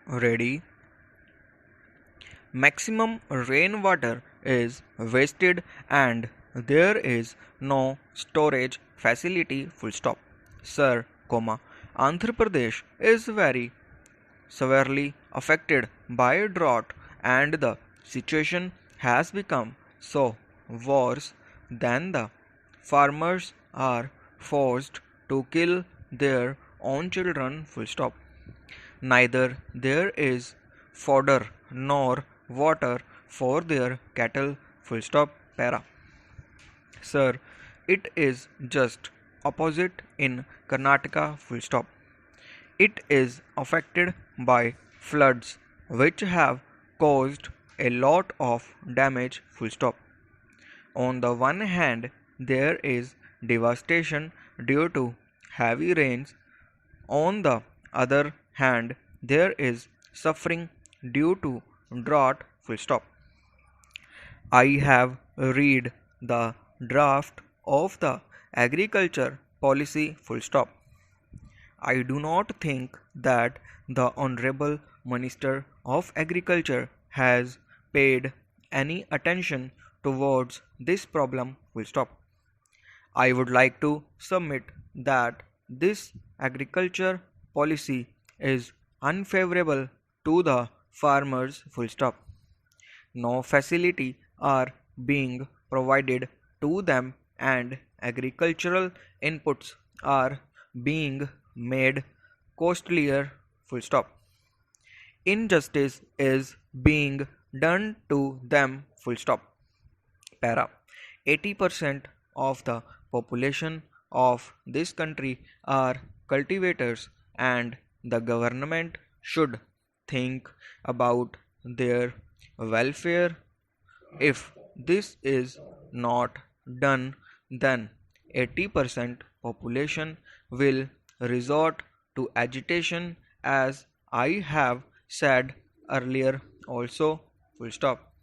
Ready? Maximum rainwater is wasted and there is no storage facility full stop. Sir, comma, Andhra Pradesh is very severely affected by drought and the situation has become so worse than the farmers are forced to kill their own children full stop. Neither there is fodder nor water for their cattle full stop para. Sir, it is just opposite in Karnataka full stop. It is affected by floods which have caused a lot of damage full stop. On the one hand, there is devastation due to heavy rains. On the other hand, there is suffering due to drought full stop. I have read the draft of the agriculture policy full stop. I do not think that the Honorable Minister of Agriculture has paid any attention towards this problem full stop. I would like to submit that this agriculture policy is unfavorable to the farmers full stop. No facility are being provided to them and agricultural inputs are being made costlier full stop. Injustice is being done to them full stop. Para 80% of the population of this country are cultivators and the government should think about their welfare. If this is not done, then 80% population will resort to agitation as I have said earlier also full stop.